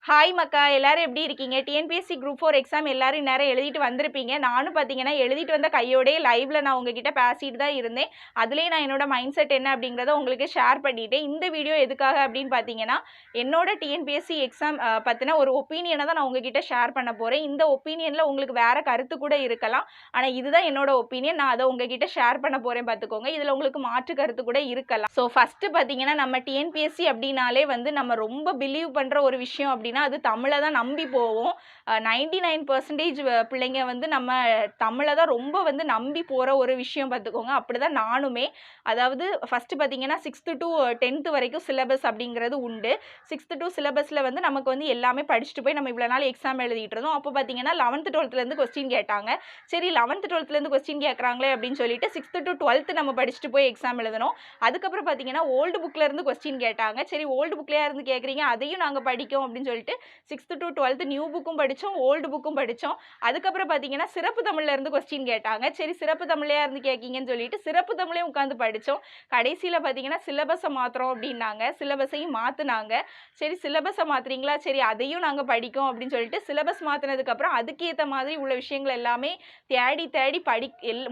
Hi மக்கா, எல்லாரும் எப்படி இருக்கீங்க? டிஎன்பிஎஸ்சி குரூப் 4 எக்ஸாம் எல்லாரும் இந்நேரம் எழுதிட்டு வந்திருப்பீங்க. நானும் பார்த்தீங்கன்னா எழுதிட்டு வந்த கையோடே லைவ்ல நான் உங்ககிட்ட பேசிட்டு தான் இருந்தேன். அதுலேயே நான் என்னோட மைண்ட் செட் என்ன அப்படிங்கிறத உங்களுக்கு ஷேர் பண்ணிட்டேன். இந்த வீடியோ எதுக்காக அப்படின்னு பார்த்தீங்கன்னா, என்னோட டிஎன்பிஎஸ்சி எக்ஸாம் பற்றின ஒரு ஒப்பீனியனை தான் நான் உங்ககிட்ட ஷேர் பண்ண போகிறேன். இந்த ஒப்பீனியனில் உங்களுக்கு வேற கருத்து கூட இருக்கலாம். ஆனால் இதுதான் என்னோட ஒப்பீனியன். நான் அதை உங்ககிட்ட ஷேர் பண்ண போகிறேன் பார்த்துக்கோங்க. இதில் உங்களுக்கு மாற்று கருத்து கூட இருக்கலாம். ஸோ ஃபஸ்ட்டு பார்த்தீங்கன்னா நம்ம டிஎன்பிஎஸ்சி அப்படின்னாலே வந்து நம்ம ரொம்ப பிலீவ் பண்ணுற ஒரு விஷயம் அப்படின்னா அது தமிழை தான் நம்பி போவோம். 99% பிள்ளைங்க வந்து நம்ம தமிழை தான் ரொம்ப வந்து நம்பி போகிற ஒரு விஷயம் பார்த்துக்கோங்க. அப்படி தான் நானுமே. அதாவது ஃபஸ்ட்டு பார்த்தீங்கன்னா 6th to 10th வரைக்கும் சிலபஸ் அப்படிங்கிறது உண்டு. 6th to சிலபஸில் வந்து நமக்கு வந்து எல்லாமே படிச்சுட்டு போய் நம்ம இவ்வளோ நாள் எக்ஸாம் எழுதிட்டு இருந்தோம். அப்போ பார்த்தீங்கன்னா 11th 12thலேருந்து கொஸ்டின் கேட்டாங்க. சரி 11th 12thலேருந்து கொஸ்டின் கேட்குறாங்களே அப்படின்னு சொல்லிட்டு 6th to 12th நம்ம படிச்சுட்டு போய் எக்ஸாம் எழுதணும். அதுக்கப்புறம் பார்த்தீங்கன்னா ஓல்டு புக்லேருந்து கொஸ்டின் கேட்டாங்க. சரி ஓல்டு புக்லேயே இருந்து கேட்குறீங்க, அதையும் நாங்கள் படிக்கோம் அப்படின்னு சொல்லிட்டு 6th to 12th நியூ புக்கும் படித்தோம், ஓல்டு புக்கும் படித்தோம். அதுக்கப்புறம் பார்த்தீங்கன்னா சிறப்பு தமிழ்ல இருந்து கொஸ்டின் கேட்டாங்க. சரி சிறப்பு தமிழையா இருந்து கேட்கீங்கன்னு சொல்லிட்டு சிறப்பு தமிழே உட்காந்து படித்தோம். கடைசியில் பார்த்தீங்கன்னா சிலபஸை மாற்றுறோம் அப்படின்னாங்க. சிலபஸையும் மாற்றினாங்க. சரி சிலபஸை மாற்றுறீங்களா, சரி அதையும் நாங்கள் படிக்கோம் அப்படின்னு சொல்லிட்டு சிலபஸ் மாற்றினதுக்கப்புறம் அதுக்கேற்ற மாதிரி உள்ள விஷயங்கள் எல்லாமே தேடி தேடி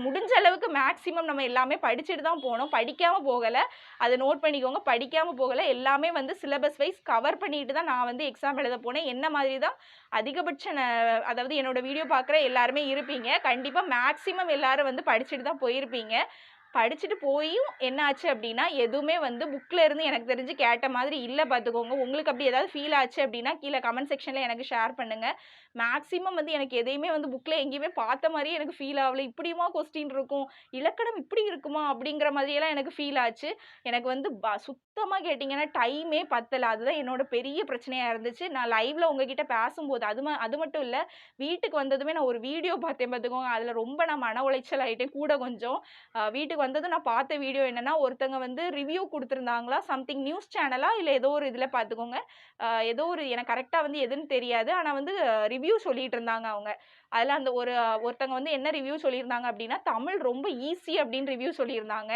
முடிஞ்ச அளவுக்கு மேக்ஸிமம் நம்ம எல்லாமே படிச்சுட்டு தான் போனோம். படிக்காமல் போகலை, அதை நோட் பண்ணிக்கோங்க. படிக்காமல் போகலை, எல்லாமே வந்து சிலபஸ் வைஸ் கவர் பண்ணிட்டு தான் நான் வந்து எக்ஸாம் எழுத போனேன். என்ன மாதிரி தான் அதிகபட்ச அதாவது என்னோட வீடியோ பார்க்குற எல்லாருமே இருப்பீங்க. கண்டிப்பாக மேக்ஸிமம் எல்லாரும் வந்து படிச்சுட்டு தான் போயிருப்பீங்க. படிச்சுட்டு போயும் என்ன ஆச்சு அப்படின்னா எதுவுமே வந்து புக்கில் இருந்து எனக்கு தெரிஞ்சு கேட்ட மாதிரி இல்லை பார்த்துக்கோங்க. உங்களுக்கு அப்படி ஏதாவது ஃபீல் ஆச்சு அப்படின்னா கீழே கமெண்ட் செக்ஷனில் எனக்கு ஷேர் பண்ணுங்கள். மேக்ஸிமம் வந்து எனக்கு எதையுமே வந்து புக்கில் எங்கேயுமே பார்த்த மாதிரியே எனக்கு ஃபீல் ஆகலை. இப்படியுமா கொஸ்டின் இருக்கும், இலக்கணம் இப்படி இருக்குமா அப்படிங்கிற மாதிரியெல்லாம் எனக்கு ஃபீல் ஆச்சு. எனக்கு வந்து சுத்தமாக கேட்டிங்கன்னா டைமே பத்தலை. அதுதான் என்னோட பெரிய பிரச்சனையாக இருந்துச்சு. நான் லைவில் உங்ககிட்ட பேசும்போது அது மட்டும் இல்லை, வீட்டுக்கு வந்ததுமே நான் ஒரு வீடியோ பார்த்தேன் பார்த்துக்கோங்க. அதில் ரொம்ப நான் மன உளைச்சல் ஆகிட்டேன் கூட கொஞ்சம். வீட்டுக்கு வந்ததும் நான் பார்த்த வீடியோ என்னன்னா, ஒருத்தங்க வந்து ரிவ்யூ கொடுத்துருந்தாங்களா, சம்திங் நியூஸ் சேனலா இல்லை ஏதோ ஒரு இதில் பார்த்துக்கோங்க. ஏதோ ஒரு எனக்கு கரெக்டாக வந்து எதுன்னு தெரியாது. ஆனால் வந்து ரிவ்யூ சொல்லிட்டு இருந்தாங்க அவங்க. அதில் அந்த ஒருத்தங்க வந்து என்ன ரிவ்யூ சொல்லியிருந்தாங்க அப்படின்னா, தமிழ் ரொம்ப ஈஸி அப்படின்னு ரிவ்யூ சொல்லியிருந்தாங்க.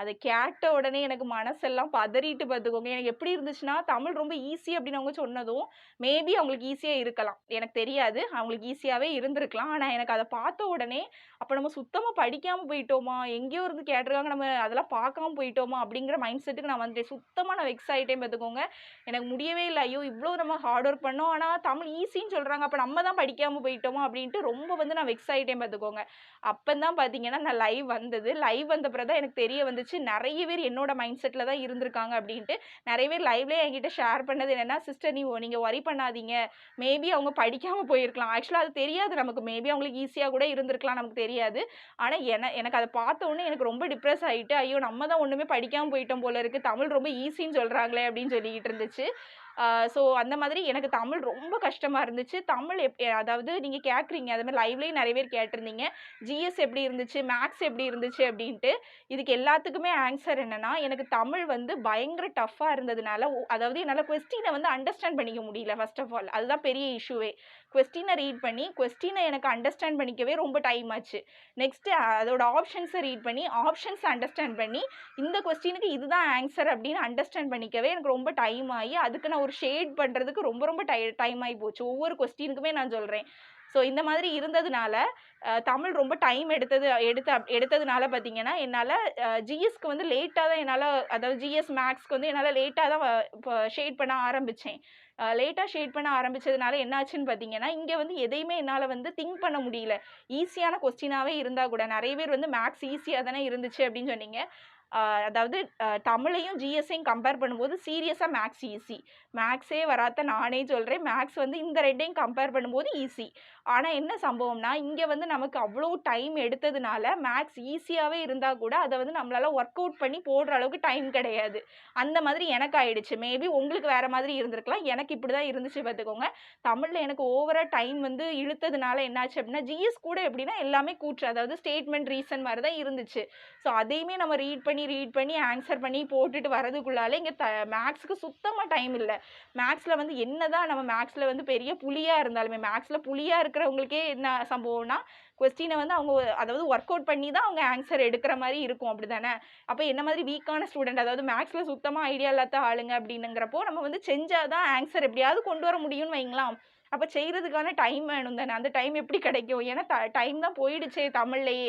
அதை கேட்ட உடனே எனக்கு மனசெல்லாம் பதறிட்டு பார்த்துக்கோங்க. எனக்கு எப்படி இருந்துச்சுன்னா, தமிழ் ரொம்ப ஈஸி அப்படின்னு அவங்க சொன்னதும், மேபி அவங்களுக்கு ஈஸியாக இருக்கலாம், எனக்கு தெரியாது. அவங்களுக்கு ஈஸியாகவே இருந்திருக்கலாம். ஆனால் எனக்கு அதை பார்த்த உடனே அப்போ நம்ம சுத்தமாக படிக்காமல் போயிட்டோமா, எங்கேயோ இருந்து கேட்டிருக்காங்க, நம்ம அதெல்லாம் பார்க்காம போயிட்டோமா அப்படிங்கிற மைண்ட் செட்டுக்கு நான் வந்துட்டேன். சுத்தமாக நான் வெக்ஸ் ஆகிட்டேன் பார்த்துக்கோங்க. எனக்கு முடியவே இல்லை. ஐயோ இவ்வளோ நம்ம ஹார்ட் ஒர்க் பண்ணோம், ஆனால் தமிழ் ஈஸின்னு சொல்கிறாங்க, அப்போ நம்ம தான் படிக்காமல் போயிட்டோமா அப்படின்ட்டு ரொம்ப வந்து நான் வெக்ஸ் ஆகிட்டேன் பார்த்துக்கோங்க. அப்போ தான் பார்த்தீங்கன்னா நான் லைவ் வந்தது. லைவ் வந்த பிறகு தான் எனக்கு தெரிய வந்துச்சு, நிறைய பேர் என்னோட மைண்ட் செட்டில் தான் இருந்திருக்காங்க அப்படின்ட்டு. நிறைய பேர் லைவ்லேயே என்கிட்ட ஷேர் பண்ணது என்னென்னா, சிஸ்டர் நீங்கள் ஒரி பண்ணாதீங்க, மேபி அவங்க படிக்காமல் போயிருக்கலாம். ஆக்சுவலாக அது தெரியாது நமக்கு, மேபி அவங்களுக்கு ஈஸியாக கூட இருந்திருக்கலாம், நமக்கு தெரியாது. ஆனால் எனக்கு அதை பார்த்த உடனே எனக்கு ரொம்ப டிப்ரெஸ் ஆகிட்டு, ஐயோ நம்ம தான் ஒன்றுமே படிக்காமல் போயிட்டோம் போல இருக்குது, தமிழ் ரொம்ப ஈஸின்னு சொல்கிறாங்களே அப்படின்னு சொல்லிக்கிட்டு இருந்துச்சு. ஸோ அந்த மாதிரி எனக்கு தமிழ் ரொம்ப கஷ்டமாக இருந்துச்சு. தமிழ் அதாவது நீங்கள் கேட்குறீங்க, அது மாதிரி லைவ்லேயும் நிறைய பேர் கேட்டிருந்தீங்க, ஜிஎஸ் எப்படி இருந்துச்சு, மேக்ஸ் எப்படி இருந்துச்சு அப்படின்ட்டு. இதுக்கு எல்லாத்துக்குமே ஆன்சர் என்னென்னா, எனக்கு தமிழ் வந்து பயங்கர டஃப்பாக இருந்ததுனால, அதாவது என்னால் கொஸ்டினை வந்து அண்டர்ஸ்டாண்ட் பண்ணிக்க முடியல. ஃபர்ஸ்ட் ஆஃப் ஆல் அதுதான் பெரிய இஷ்யூவே. கொஸ்டினை ரீட் பண்ணி கொஸ்டினை எனக்கு அண்டர்ஸ்டாண்ட் பண்ணிக்கவே ரொம்ப டைம் ஆச்சு. நெக்ஸ்ட்டு அதோட ஆப்ஷன்ஸை ரீட் பண்ணி ஆப்ஷன்ஸை அண்டர்ஸ்டாண்ட் பண்ணி இந்த கொஸ்டினுக்கு இதுதான் ஆன்சர் அப்படின்னு அண்டர்ஸ்டாண்ட் பண்ணிக்கவே எனக்கு ரொம்ப டைம் ஆகி, அதுக்கு நான் ஒரு ஷேட் பண்ணுறதுக்கு ரொம்ப ரொம்ப டைம் ஆகி போச்சு. ஒவ்வொரு கொஸ்டினுக்குமே நான் சொல்கிறேன். ஸோ இந்த மாதிரி இருந்ததுனால தமிழ் ரொம்ப டைம் எடுத்ததுனால பார்த்தீங்கன்னா, என்னால் ஜிஎஸ்க்கு வந்து லேட்டாக தான் அதாவது ஜிஎஸ் மேக்ஸ்க்கு வந்து என்னால் லேட்டாக தான் இப்போ ஷேட் பண்ண ஆரம்பித்தேன். லேட்டாக ஷேட் பண்ண ஆரம்பித்ததுனால என்ன ஆச்சுன்னு பார்த்தீங்கன்னா, இங்கே வந்து எதையுமே என்னால் வந்து திங்க் பண்ண முடியல. ஈஸியான கொஸ்டினாகவே இருந்தால் கூட, நிறைய பேர் வந்து மேக்ஸ் ஈஸியாக தானே இருந்துச்சு அப்படின்னு சொன்னீங்க. அதாவது தமிழையும் ஜிஎஸ்ஸையும் கம்பேர் பண்ணும்போது சீரியஸாக மேக்ஸ் ஈஸி. மேக்ஸே வராத நானே சொல்கிறேன், மேக்ஸ் வந்து இந்த ரெண்டையும் கம்பேர் பண்ணும்போது ஈஸி. ஆனால் என்ன சம்பவம்னா, இங்கே வந்து நமக்கு அவ்வளோ டைம் எடுத்ததுனால மேக்ஸ் ஈஸியாகவே இருந்தால் கூட அதை வந்து நம்மளால் ஒர்க் அவுட் பண்ணி போடுற அளவுக்கு டைம் கிடையாது. அந்த மாதிரி எனக்கு ஆயிடுச்சு. மேபி உங்களுக்கு வேறு மாதிரி இருந்திருக்கலாம், எனக்கு இப்படி தான் இருந்துச்சு பார்த்துக்கோங்க. தமிழில் எனக்கு ஓவராக டைம் வந்து இழுத்ததுனால என்னாச்சு அப்படின்னா, ஜிஎஸ் கூட எப்படின்னா எல்லாமே கூற்று, அதாவது ஸ்டேட்மெண்ட் ரீசன் மாதிரி தான் இருந்துச்சு. ஸோ அதையுமே நம்ம ரீட் பண்ணி ரீட் பண்ணி ஆன்சர் பண்ணி போட்டுட்டு வரதுக்குள்ளால இங்கே மேக்ஸுக்கு சுத்தமாக டைம் இல்லை. மேக்ஸில் வந்து என்னதான் நம்ம மேக்ஸில் வந்து பெரிய புலியாக இருந்தாலுமே, மேக்ஸில் புலியாக இருக்கிறவங்களுக்கே என்ன சம்பவம்னா, கொஸ்டினை வந்து அவங்க அதாவது ஒர்க் அவுட் பண்ணி தான் அவங்க ஆன்சர் எடுக்கிற மாதிரி இருக்கும். அப்படி தானே? அப்போ என்ன மாதிரி வீக்கான ஸ்டூடெண்ட், அதாவது மேக்ஸில் சுத்தமாக ஐடியா இல்லாத ஆளுங்க அப்படின்னுங்கிறப்போ நம்ம வந்து செஞ்சாதான் ஆன்சர் எப்படியாவது கொண்டு வர முடியும்னு வைங்களேன். அப்போ செய்கிறதுக்கான டைம் வேணும் தானே? அந்த டைம் எப்படி கிடைக்கும்? ஏன்னா டைம் தான் போயிடுச்சே தமிழ்லையே.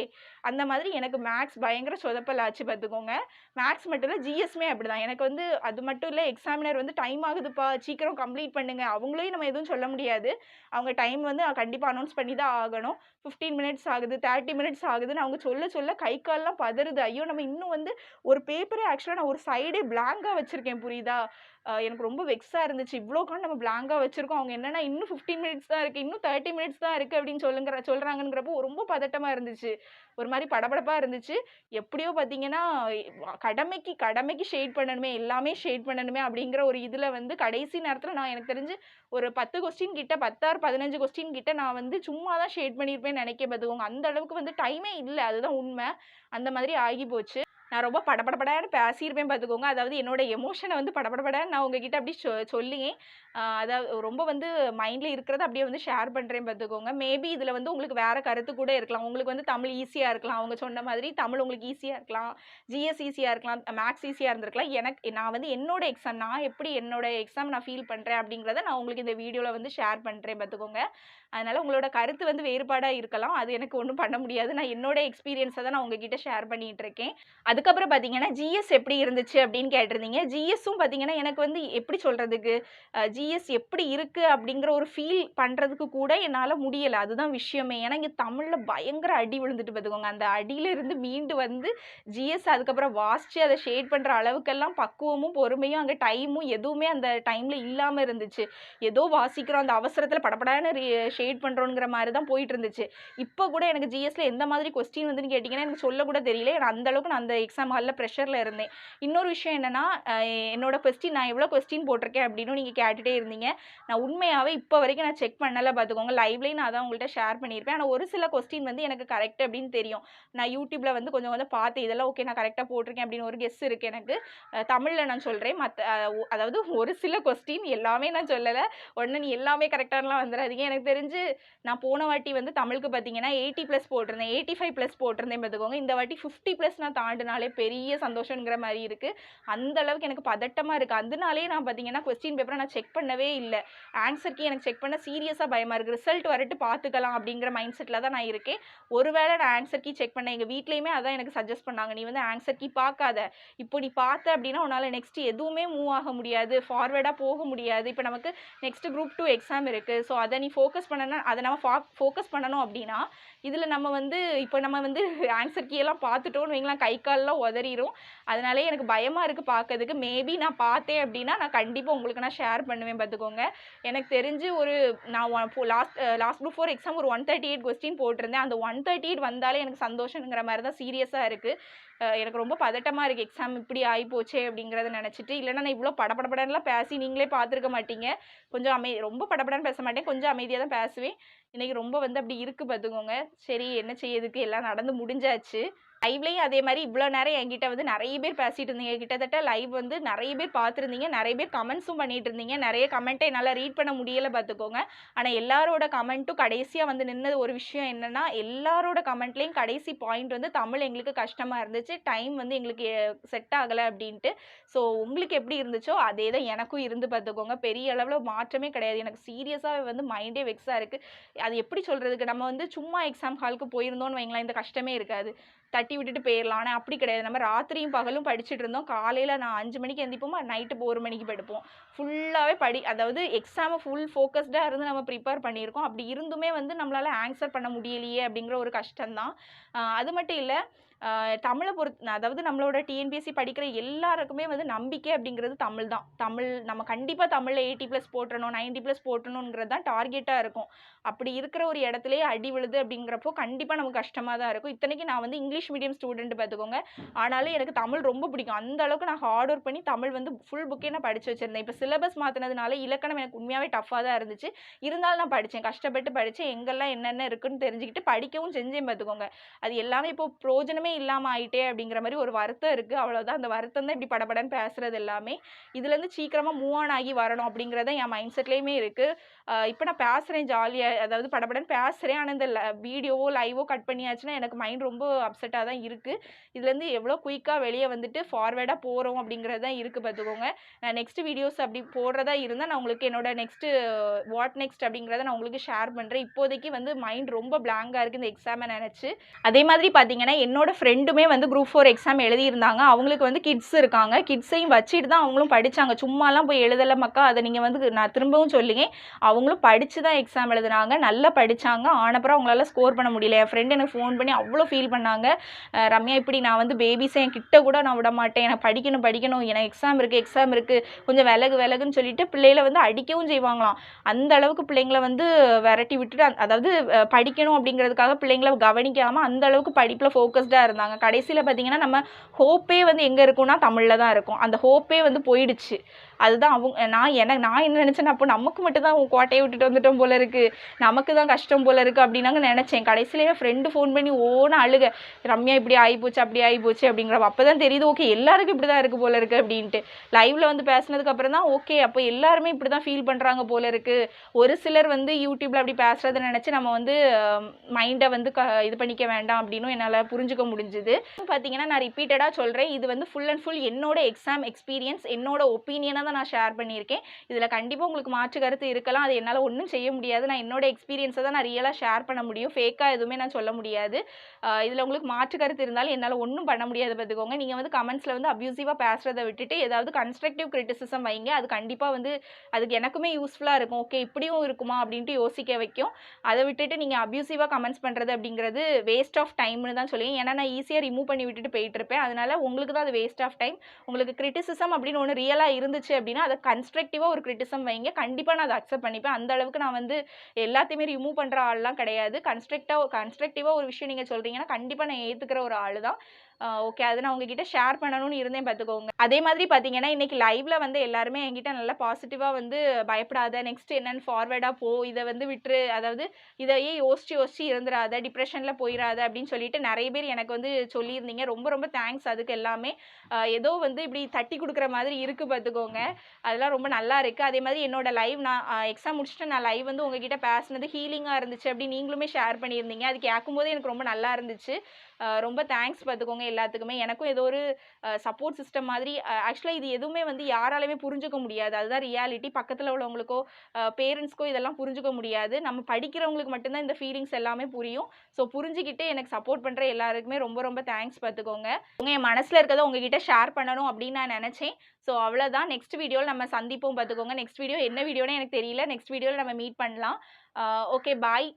அந்த மாதிரி எனக்கு மேக்ஸ் பயங்கர சொதப்பல் ஆச்சு பார்த்துக்கோங்க. மேக்ஸ் மட்டும் இல்லை, ஜிஎஸ்மே அப்படிதான். எனக்கு வந்து அது மட்டும் இல்லை, எக்ஸாமினர் வந்து டைம் ஆகுதுப்பா சீக்கிரம் கம்ப்ளீட் பண்ணுங்க, அவங்களையும் நம்ம எதுவும் சொல்ல முடியாது. அவங்க டைம் வந்து கண்டிப்பாக அனௌன்ஸ் பண்ணி தான் ஆகணும். 15 மினிட்ஸ் ஆகுது, 30 மினிட்ஸ் ஆகுதுன்னு அவங்க சொல்ல சொல்ல கை கால்லாம் பதறுது. ஐயோ, நம்ம இன்னும் வந்து ஒரு பேப்பரே ஆக்சுவலாக நான் ஒரு சைடே பிளாங்காக வச்சுருக்கேன், புரியுதா? எனக்கு ரொம்ப வெக்ஸாக இருந்துச்சு. இவ்வளோக்கான நம்ம பிளாங்காக வச்சுருக்கோம், அவங்க என்னன்னா இன்னும் 15 மினிட்ஸ் தான் இருக்குது, இன்னும் 30 மினிட்ஸ் தான் இருக்குது அப்படின்னு சொல்கிறாங்கங்கிறப்போ ரொம்ப பதட்டமாக இருந்துச்சு. ஒரு மாதிரி படபடப்பாக இருந்துச்சு. எப்படியோ பார்த்தீங்கன்னா கடமைக்கு ஷேட் பண்ணணுமே, எல்லாமே ஷேட் பண்ணணுமே அப்படிங்கிற ஒரு இதில் வந்து கடைசி நேரத்தில் நான் எனக்கு தெரிஞ்சு ஒரு 10 கொஸ்டின் கிட்ட 10 ஆர் 15 கொஸ்டின் கிட்ட நான் வந்து சும்மா தான் ஷேட் பண்ணியிருப்பேன்னு நினைக்க பார்த்துக்கோங்க. அந்த அளவுக்கு வந்து டைமே இல்லை, அதுதான் உண்மை. அந்த மாதிரி ஆகி போச்சு. நான் ரொம்ப படபடபடன்னு பேசியிருப்பேன் பார்த்துக்கோங்க. அதாவது என்னோட எமோஷனை வந்து படபடபடன்னு நான் உங்ககிட்ட அப்படி சொல்லி அதாவது ரொம்ப வந்து மைண்டில் இருக்கிறத அப்படியே வந்து ஷேர் பண்ணுறேன் பார்த்துக்கோங்க. மேபி இதில் வந்து உங்களுக்கு வேறு கருத்து கூட இருக்கலாம். உங்களுக்கு வந்து தமிழ் ஈஸியாக இருக்கலாம், அவங்க சொன்ன மாதிரி தமிழ் உங்களுக்கு ஈஸியாக இருக்கலாம், ஜிஎஸ் ஈஸியாக இருக்கலாம், மேக்ஸ் ஈஸியாக இருந்திருக்கலாம். நான் வந்து என்னோட எக்ஸாம், நான் எப்படி என்னோட எக்ஸாம் நான் ஃபீல் பண்ணுறேன் அப்படிங்கிறத நான் உங்களுக்கு இந்த வீடியோவில் வந்து ஷேர் பண்ணுறேன் பார்த்துக்கோங்க. அதனால் உங்களோட கருத்து வந்து வேறுபாடாக இருக்கலாம், அது எனக்கு ஒன்றும் பண்ண முடியாது. நான் என்னோட எக்ஸ்பீரியன்ஸை தான் நான் உங்ககிட்ட ஷேர் பண்ணிகிட்டு இருக்கேன். அதுக்கப்புறம் பார்த்தீங்கன்னா ஜிஎஸ் எப்படி இருந்துச்சு அப்படின்னு கேட்டிருந்தீங்க. ஜிஎஸ்ஸும் பார்த்தீங்கன்னா எனக்கு வந்து எப்படி சொல்கிறதுக்கு, ஜிஎஸ் எப்படி இருக்குது அப்படிங்கிற ஒரு ஃபீல் பண்ணுறதுக்கு கூட என்னால் முடியலை. அதுதான் விஷயமே. ஏன்னா இங்கே தமிழில் பயங்கர அடி விழுந்துட்டு பார்த்துக்கோங்க. அந்த அடியிலிருந்து மீண்டு வந்து ஜிஎஸ் அதுக்கப்புறம் வாசித்து அதை ஷேட் பண்ணுற அளவுக்கெல்லாம் பக்குவமும் பொறுமையும் அங்கே டைமும் எதுவுமே அந்த டைமில் இல்லாமல் இருந்துச்சு. ஏதோ வாசிக்கிறோம், அந்த அவசரத்தில் படப்படான்னு ஷேட் பண்ணுறோங்கிற மாதிரி தான் போயிட்டு இருந்துச்சு. இப்போ கூட எனக்கு ஜிஎஸ்ல எந்த மாதிரி கொஸ்டின் வந்துன்னு கேட்டிங்கன்னா எனக்கு சொல்ல கூட தெரியல. அந்த அளவுக்கு நான் அந்த எக்ஸாம் ஹாலில் ப்ரெஷரில் இருந்தேன். இன்னொரு விஷயம் என்னென்னா, என்னோட கொஸ்டின் நான் எவ்வளோ கொஸ்டின் போட்டிருக்கேன் அப்படின்னு நீங்கள் கேட்டுகிட்டே இருந்தீங்க. நான் உண்மையாகவே இப்போ வரைக்கும் நான் செக் பண்ணலை பார்த்துக்கோங்க. லைவ்லேயும் நான் அதான் உங்கள்கிட்ட ஷேர் பண்ணியிருப்பேன். ஆனால் ஒரு சில கொஸ்டின் வந்து எனக்கு கரெக்ட் அப்படின்னு தெரியும். நான் யூடியூப்பில் வந்து கொஞ்சம் கொஞ்சம் பார்த்து இதெல்லாம் ஓகே நான் கரெக்டாக போட்டிருக்கேன் அப்படின்னு ஒரு கெஸ் இருக்குது எனக்கு. தமிழில் நான் சொல்கிறேன். அதாவது ஒரு சில கொஸ்டின் எல்லாமே நான் சொல்லலை. உடனே நீ எல்லாமே கரெக்டானலாம் வந்துடாதீங்க. எனக்கு தெரிஞ்சு நான் போன வாட்டி வந்து தமிழுக்கு பார்த்தீங்கன்னா 80+ போட்டிருந்தேன், 85+ போட்டிருந்தேன் பார்த்துக்கோங்க. இந்த வாட்டி 50+ நான் தாண்டினாலே பெரிய சந்தோஷங்கிற மாதிரி இருக்குது. அந்த அளவுக்கு எனக்கு பதட்டமாக இருக்குது. அதனாலே நான் பார்த்தீங்கன்னா கொஸ்டின் பேப்பரை நான் செக் பண்ணவே இல்லை. ஆன்சர் கீ எனக்கு செக் பண்ண சீரியஸாக பயமாக இருக்குது. ரிசல்ட் வரட்டு பார்த்துக்கலாம் அப்படிங்கிற மைண்ட் செட்டில் தான் நான் இருக்கேன். ஒருவேளை நான் ஆன்சர் கீ செக் பண்ணேன், எங்கள் வீட்லேயுமே அதான் எனக்கு சஜஸ்ட் பண்ணாங்க, நீ வந்து ஆன்சர் கீ பார்க்காத, இப்போ நீ பார்த்த அப்படின்னா உன்னால் நெக்ஸ்ட் எதுவுமே மூவ் ஆக முடியாது, ஃபார்வேர்டாக போக முடியாது. இப்போ நமக்கு நெக்ஸ்ட் குரூப் 2 எக்ஸாம் இருக்குது. ஸோ அதை நீ ஃபோக்கஸ் பண்ணணும். அதை நம்ம ஃபோக்கஸ் பண்ணணும் அப்படின்னா இதில் நம்ம வந்து இப்போ நம்ம வந்து ஆன்சர் கீயெல்லாம் பார்த்துட்டோன்னு வைங்களேன், கை கால்லாம் உதறிடும். அதனாலே எனக்கு பயமாக இருக்குது பார்க்கறதுக்கு. மேபி நான் பார்த்தேன் அப்படின்னா நான் கண்டிப்பாக உங்களுக்கு நான் ஷேர் பண்ணுவேன் பார்த்துக்கோங்க. எனக்கு தெரிஞ்சு நான் லாஸ்ட் குரூப் 4 எக்ஸாம் ஒரு 138 கொஸ்டின் போட்டிருந்தேன். அந்த 138 வந்தாலே எனக்கு சந்தோஷங்கிற மாதிரி தான் சீரியஸாக இருக்குது. எனக்கு ரொம்ப பதட்டமாக இருக்குது, எக்ஸாம் இப்படி ஆகிப்போச்சே அப்படிங்கிறத நினச்சிட்டு. இல்லைன்னா நான் இவ்வளோ படபடபடன்லாம் பேசி நீங்களே பார்த்துருக்க மாட்டீங்க. கொஞ்சம் ரொம்ப படபடன்னு பேச மாட்டேன், கொஞ்சம் அமைதியாக தான் பேசுவேன். இன்றைக்கி ரொம்ப வந்து அப்படி இருக்குது பார்த்துக்கோங்க. சரி என்ன செய்யறதுக்கு, எல்லாம் நடந்து முடிஞ்சாச்சு. லைவ்லேயும் அதே மாதிரி இவ்வளோ நேரம் என்கிட்ட வந்து நிறைய பேர் பேசிகிட்டு இருந்தீங்க. கிட்டத்தட்ட லைவ் வந்து நிறைய பேர் பார்த்துருந்தீங்க, நிறைய பேர் கமெண்ட்ஸும் பண்ணிகிட்டு இருந்தீங்க. நிறைய கமெண்ட்டை என்னால் ரீட் பண்ண முடியலை பார்த்துக்கோங்க. ஆனால் எல்லாரோட கமெண்ட்டும் கடைசியாக வந்து நின்னது ஒரு விஷயம் என்னென்னா, எல்லாரோட கமெண்ட்லேயும் கடைசி பாயிண்ட் வந்து தமிழ் எங்களுக்கு கஷ்டமாக இருந்துச்சு, டைம் வந்து எங்களுக்கு செட் ஆகலை அப்படின்ட்டு. ஸோ உங்களுக்கு எப்படி இருந்துச்சோ அதே தான் எனக்கும் இருந்து பார்த்துக்கோங்க. பெரிய அளவில் மாற்றமே கிடையாது. எனக்கு சீரியஸாக வந்து மைண்டே வெக்ஸாக இருக்குது. அது எப்படி சொல்கிறதுக்கு, நம்ம வந்து சும்மா எக்ஸாம் ஹாலுக்கு போயிருந்தோன்னு வைங்களேன், இந்த கஷ்டமே இருக்காது, தட்டி விட்டுட்டு போயிடலாம். ஆனால் அப்படி கிடையாது. நம்ம ராத்திரியும் பகலும் படிச்சுட்டு இருந்தோம். காலையில் நான் 5 மணிக்கு எந்திப்போமா, நைட்டு 1 மணிக்கு படுப்போம். ஃபுல்லாகவே அதாவது எக்ஸாமை ஃபுல் ஃபோக்கஸ்டாக இருந்து நம்ம ப்ரிப்பேர் பண்ணியிருக்கோம். அப்படி இருந்துமே வந்து நம்மளால் ஆன்சர் பண்ண முடியலையே அப்படிங்கிற ஒரு கஷ்டம்தான். அது மட்டும் இல்லை, தமிழை அதாவது நம்மளோட டிஎன்பிஎஸ்சி படிக்கிற எல்லாருக்குமே வந்து நம்பிக்கை அப்படிங்கிறது தமிழ் தான். நம்ம கண்டிப்பாக தமிழில் 80+ போட்டணும், 90+ போட்டணுங்கிறது தான் டார்கெட்டாக இருக்கும். அப்படி இருக்கிற ஒரு இடத்துலேயே அடி விழுது அப்படிங்கிறப்போ கண்டிப்பாக நமக்கு கஷ்டமாக தான் இருக்கும். இத்தனைக்கு நான் வந்து இங்கிலீஷ் மீடியம் ஸ்டூடெண்ட் பார்த்துக்கோங்க. ஆனாலும் எனக்கு தமிழ் ரொம்ப பிடிக்கும். அந்த அளவுக்கு நான் ஹார்ட் ஒர்க் பண்ணி தமிழ் வந்து ஃபுல் புக்கே நான் படித்து வச்சுருந்தேன். இப்போ சிலபஸ் மாற்றினதுனால இலக்கணம் எனக்கு உண்மையாகவே டஃப்பாக தான் இருந்துச்சு. இருந்தாலும் நான் படித்தேன், கஷ்டப்பட்டு படித்தேன். எங்கெல்லாம் என்னென்ன இருக்குன்னு தெரிஞ்சுக்கிட்டு படிக்கவும் செஞ்சேன் பார்த்துக்கோங்க. அது எல்லாமே இப்போ பிரயோஜனமே எதுவுமே இல்லாமல் ஆயிட்டே அப்படிங்கிற மாதிரி ஒரு வருத்தம் இருக்குது. அவ்வளோதான். அந்த வருத்தம் தான் இப்படி படபடன்னு பேசுறது எல்லாமே. இதுலேருந்து சீக்கிரமாக மூவ் ஆன் ஆகி வரணும் அப்படிங்கிறத என் மைண்ட் செட்லேயுமே இருக்குது. இப்போ நான் பேசுகிறேன் ஜாலியாக, அதாவது படபடன்னு பேசுகிறேன். ஆனால் இந்த வீடியோவோ லைவோ கட் பண்ணியாச்சுன்னா எனக்கு மைண்ட் ரொம்ப அப்செட்டாக தான் இருக்குது. இதுலேருந்து எவ்வளோ குயிக்காக வெளியே வந்துட்டு ஃபார்வேர்டாக போகிறோம் அப்படிங்கிறது தான் இருக்குது பார்த்துக்கோங்க. நான் நெக்ஸ்ட் வீடியோஸ் அப்படி போடுறதா இருந்தால் நான் உங்களுக்கு என்னோட நெக்ஸ்ட்டு வாட் நெக்ஸ்ட் அப்படிங்கிறத நான் உங்களுக்கு ஷேர் பண்ணுறேன். இப்போதைக்கு வந்து மைண்ட் ரொம்ப பிளாங்காக இருக்குது இந்த எக்ஸாமை நினச்சி. அதே மாதிரி பார்த்தீங்கன்னா என்னோட ஃப்ரெண்டுமே வந்து குரூப் 4 எக்ஸாம் எழுதியிருந்தாங்க. அவங்களுக்கு வந்து கிட்ஸ் இருக்காங்க. கிட்ஸையும் வச்சுட்டு தான் அவங்களும் படித்தாங்க. சும்மாலாம் போய் எழுதலை மக்கா. அதை நீங்கள் வந்து நான் திரும்பவும் சொல்லுங்க, அவங்களும் படித்து தான் எக்ஸாம் எழுதுனாங்க. நல்லா படித்தாங்க. ஆனப்புறம் அவங்களால ஸ்கோர் பண்ண முடியல. என் ஃப்ரெண்டு எனக்கு ஃபோன் பண்ணி அவ்வளோ ஃபீல் பண்ணாங்க. ரம்யா, இப்படி நான் வந்து பேபிஸை என் கிட்ட கூட நான் விட மாட்டேன், எனக்கு படிக்கணும், எனக்கு எக்ஸாம் இருக்குது, கொஞ்சம் விலகுன்னு சொல்லிட்டு பிள்ளைகளை வந்து அடிக்கவும் செய்வாங்களாம். அந்த அளவுக்கு பிள்ளைங்களை வந்து விரட்டி விட்டுட்டு அதாவது படிக்கணும் அப்படிங்கிறதுக்காக பிள்ளைங்களை கவனிக்காமல் அந்த அளவுக்கு படிப்பில் ஃபோக்கஸ்டாக இருந்தாங்க. கடைசியில் பார்த்தீங்கன்னா நம்ம ஹோப்பே வந்து எங்கே இருக்குன்னா தமிழில் தான் இருக்கும். அந்த ஹோப்பே வந்து போயிடுச்சு. அதுதான் நான் என்ன நினச்சேன்னா, அப்போ நமக்கு மட்டும் தான் கோட்டையை விட்டுட்டு வந்துட்டோம் போல இருக்குது, நமக்கு தான் கஷ்டம் போல இருக்குது அப்படின்னாங்க நினச்சேன். கடைசியிலே என் ஃப்ரெண்டு ஃபோன் பண்ணி ஓன அழுக, ரம்யா இப்படி ஆகிப்போச்சு அப்படி ஆகிப்போச்சு அப்படிங்கிறப்ப அப்போ தான் தெரியுது, ஓகே எல்லாருக்கும் இப்படி தான் இருக்குது போல இருக்குது அப்படின்ட்டு. லைவில் வந்து பேசினதுக்கு அப்புறம் தான் ஓகே அப்போ எல்லாருமே இப்படி தான் ஃபீல் பண்ணுறாங்க போல இருக்குது. ஒரு சிலர் வந்து யூடியூப்பில் அப்படி பேசுகிறத நினச்சி நம்ம வந்து மைண்டை வந்து இது பண்ணிக்க வேண்டாம் அப்படின்னும் என்னால் புரிஞ்சுக்க முடிஞ்சுது. பார்த்தீங்கன்னா நான் ரிப்பீட்டடாக சொல்கிறேன், இது வந்து ஃபுல் அண்ட் ஃபுல் என்னோட எக்ஸாம் எக்ஸ்பீரியன்ஸ், என்னோட ஒப்பீனியனாக தான் நான் ஷேர் பண்ணியிருக்கேன். இதில் கண்டிப்பாக உங்களுக்கு மாற்று கருத்து இருக்கலாம். அது என்னால் ஒன்றும் செய்ய முடியாது. நான் என்னோட எக்ஸ்பீரியன்ஸை தான் நான் ரியலாக ஷேர் பண்ண முடியும். ஃபேக்காக எதுவுமே நான் சொல்ல முடியாது. இதில் உங்களுக்கு மாற்று கருத்து இருந்தாலும் என்னால் ஒன்றும் பண்ண முடியாது பார்த்துக்கோங்க. நீங்கள் வந்து கமெண்ட்ஸில் வந்து அப்யூசிவாக பேசுகிறத விட்டுட்டு ஏதாவது கன்ஸ்ட்ரக்டிவ் கிரிட்டிசிசம் வைங்க. அது கண்டிப்பாக வந்து அதுக்கு எனக்குமே யூஸ்ஃபுல்லாக இருக்கும். ஓகே இப்படியும் இருக்குமா அப்படின்ட்டு யோசிக்க வைக்கும். அதை விட்டுட்டு நீங்கள் அப்யூசிவாக கமெண்ட்ஸ் பண்ணுறது அப்படிங்கிறது வேஸ்ட் ஆஃப் டைம்னு தான் சொல்லுவேன். ஏன்னா நான் ஈஸியாக ரிமூவ் பண்ணி விட்டுட்டு போயிட்டு இருப்பேன். அதனால உங்களுக்கு தான் அது வேஸ்ட் ஆஃப் டைம். உங்களுக்கு கிரிட்டிசிசம் அப்படின்னு ஒன்று ரியலாக இருந்துச்சு அப்படின்னா அதை கன்ஸ்ட்ரக்டிவாக ஒரு கிரிட்டிசம் வைங்க. கண்டிப்பாக நான் அதை அக்செப்ட் பண்ணிப்பேன். அந்த அளவுக்கு நான் வந்து எல்லாத்தையுமே ரிமூவ் பண்ணுற ஆள்லாம் கிடையாது. கன்ஸ்ட்ரக்டிவாக ஒரு விஷயம் நீங்கள் சொல்கிறீங்கன்னா கண்டிப்பாக நான் ஏற்றுக்கிற ஒரு ஆள் தான். ஓகே, அது நான் உங்ககிட்ட ஷேர் பண்ணணும்னு இருந்தேன் பார்த்துக்கோங்க. அதே மாதிரி பார்த்தீங்கன்னா இன்றைக்கி லைவில் வந்து எல்லாருமே என்கிட்ட நல்லா பாசிட்டிவாக வந்து பயப்படாத, நெக்ஸ்ட் என்னென்னு ஃபார்வேர்டாக போ, இதை வந்து விட்டுரு, அதாவது இதையே யோசிச்சு இருந்துடாத, டிப்ரெஷனில் போயிடாத அப்படின்னு சொல்லிட்டு நிறைய பேர் எனக்கு வந்து சொல்லியிருந்தீங்க. ரொம்ப ரொம்ப தேங்க்ஸ் அதுக்கு எல்லாமே. ஏதோ வந்து இப்படி தட்டி கொடுக்குற மாதிரி இருக்குது பார்த்துக்கோங்க. அதெல்லாம் ரொம்ப நல்லா இருக்குது. அதே மாதிரி என்னோட லைவ் நான் எக்ஸாம் முடிச்சுட்டு நான் லைவ் வந்து உங்ககிட்ட பேசினது ஹீலிங்காக இருந்துச்சு அப்படி நீங்களுமே ஷேர் பண்ணியிருந்தீங்க. அது கேட்கும்போதே எனக்கு ரொம்ப நல்லா இருந்துச்சு. ரொம்ப தேங்க்ஸ் பார்த்துக்கோங்க எல்லாத்துக்குமே. எனக்கும் ஏதோ ஒரு சப்போர்ட் சிஸ்டம் மாதிரி. ஆக்சுவலாக இது எதுவுமே வந்து யாராலையுமே புரிஞ்சுக்க முடியாது. அதுதான் ரியாலிட்டி. பக்கத்தில் உள்ளவங்களுக்கோ பேரண்ட்ஸ்க்கோ இதெல்லாம் புரிஞ்சுக்க முடியாது. நம்ம படிக்கிறவங்களுக்கு மட்டும்தான் இந்த ஃபீலிங்ஸ் எல்லாமே புரியும். ஸோ புரிஞ்சுக்கிட்டு எனக்கு சப்போர்ட் பண்ணுற எல்லாருக்குமே ரொம்ப ரொம்ப தேங்க்ஸ் பார்த்துக்கோங்க. என் மனசில் இருக்கிறத உங்ககிட்ட ஷேர் பண்ணணும் அப்படின்னு நான் நினச்சேன். ஸோ அவ்வளோதான். நெக்ஸ்ட் வீடியோவில் நம்ம சந்திப்போம் பார்த்துக்கோங்க. நெக்ஸ்ட் வீடியோ என்ன வீடியோன்னு எனக்கு தெரியல. நெக்ஸ்ட் வீடியோவில் நம்ம மீட் பண்ணலாம். ஓகே, பாய்.